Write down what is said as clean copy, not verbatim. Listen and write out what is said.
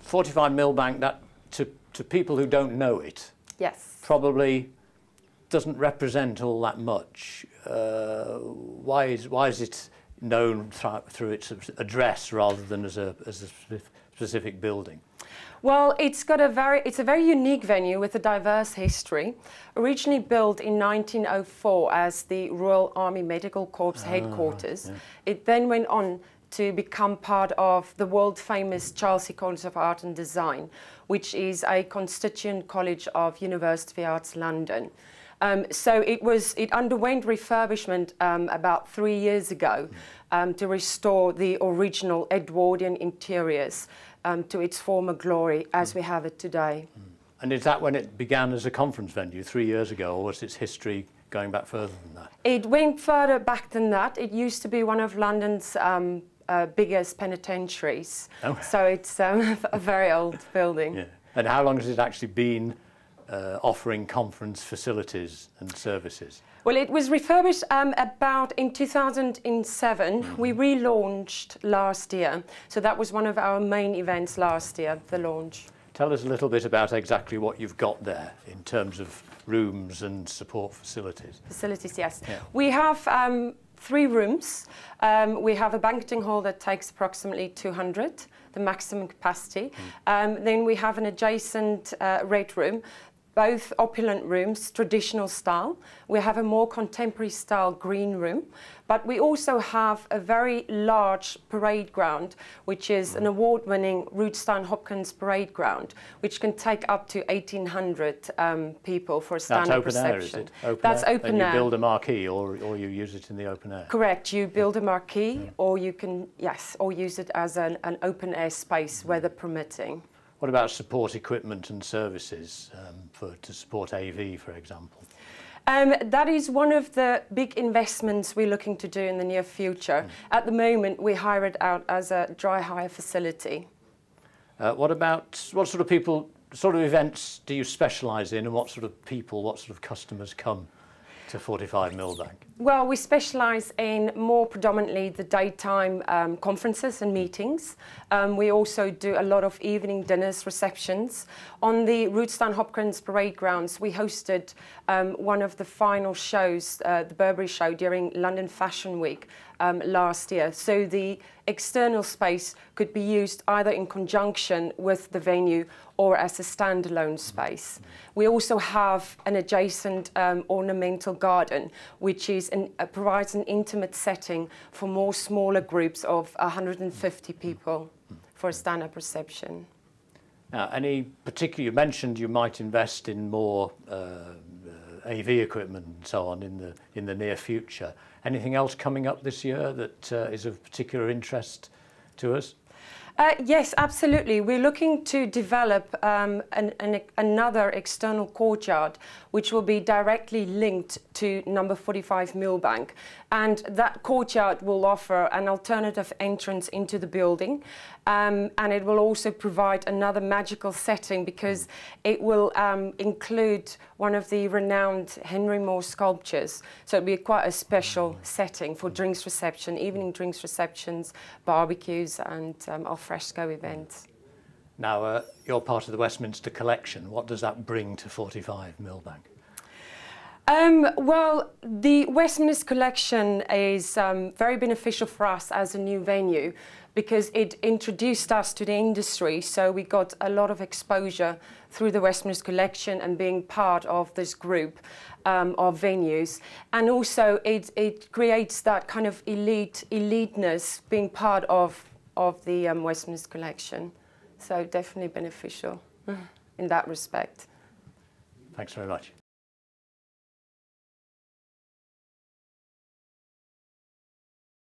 45 Millbank, that to people who don't know it, yes, probably doesn't represent all that much. Why is it known through its address rather than as a specific building? Well, it's a very unique venue with a diverse history. Originally built in 1904 as the Royal Army Medical Corps headquarters, right, yeah. It then went on to become part of the world-famous Chelsea College of Art and Design, which is a constituent college of University of Arts London. So it underwent refurbishment about 3 years ago to restore the original Edwardian interiors to its former glory as we have it today. And is that when it began as a conference venue 3 years ago, or was its history going back further than that? It went further back than that. It used to be one of London's biggest penitentiaries. Oh. So it's a very old building. Yeah. And how long has it actually been offering conference facilities and services? Well, it was refurbished about in 2007. We relaunched last year. So that was one of our main events last year, the launch. Tell us a little bit about exactly what you've got there in terms of rooms and support facilities. Facilities, yes. Yeah. We have 3 rooms. We have a banqueting hall that takes approximately 200, the maximum capacity. Then we have an adjacent red room, both opulent rooms, traditional style. We have a more contemporary style green room, but we also have a very large parade ground, which is an award-winning Rootstown-Hopkins parade ground, which can take up to 1,800 people for a stand-up reception. That's open air, is it? Open That's air? open and air. You build a marquee, or you use it in the open air? Correct. You build a marquee, or you can, or use it as an open-air space, weather permitting. What about support equipment and services to support AV, for example? That is one of the big investments we're looking to do in the near future. At the moment, we hire it out as a dry hire facility. What sort of people, sort of events do you specialise in, and what sort of people, what sort of customers come to 45 Millbank? Well, we specialise in more predominantly the daytime conferences and meetings. We also do a lot of evening dinners, receptions. On the Rootstown-Hopkins parade grounds, we hosted one of the final shows, the Burberry show, during London Fashion Week last year. So the external space could be used either in conjunction with the venue or as a standalone space. We also have an adjacent ornamental garden, which provides an intimate setting for more smaller groups of 150 people for a stand-up reception. Now, you mentioned you might invest in more AV equipment and so on in the near future. Anything else coming up this year that is of particular interest to us? Yes, absolutely. We're looking to develop another external courtyard, which will be directly linked to number 45 Millbank. And that courtyard will offer an alternative entrance into the building. And it will also provide another magical setting, because it will include one of the renowned Henry Moore sculptures. So it'll be quite a special setting for drinks reception, evening drinks receptions, barbecues, and alfresco events. Now, you're part of the Westminster collection. What does that bring to 45 Millbank? Well, the Westminster collection is very beneficial for us as a new venue, because it introduced us to the industry, so we got a lot of exposure through the Westminster collection and being part of this group of venues. And also it creates that kind of eliteness, being part of the Westminster collection. So definitely beneficial in that respect. Thanks very much.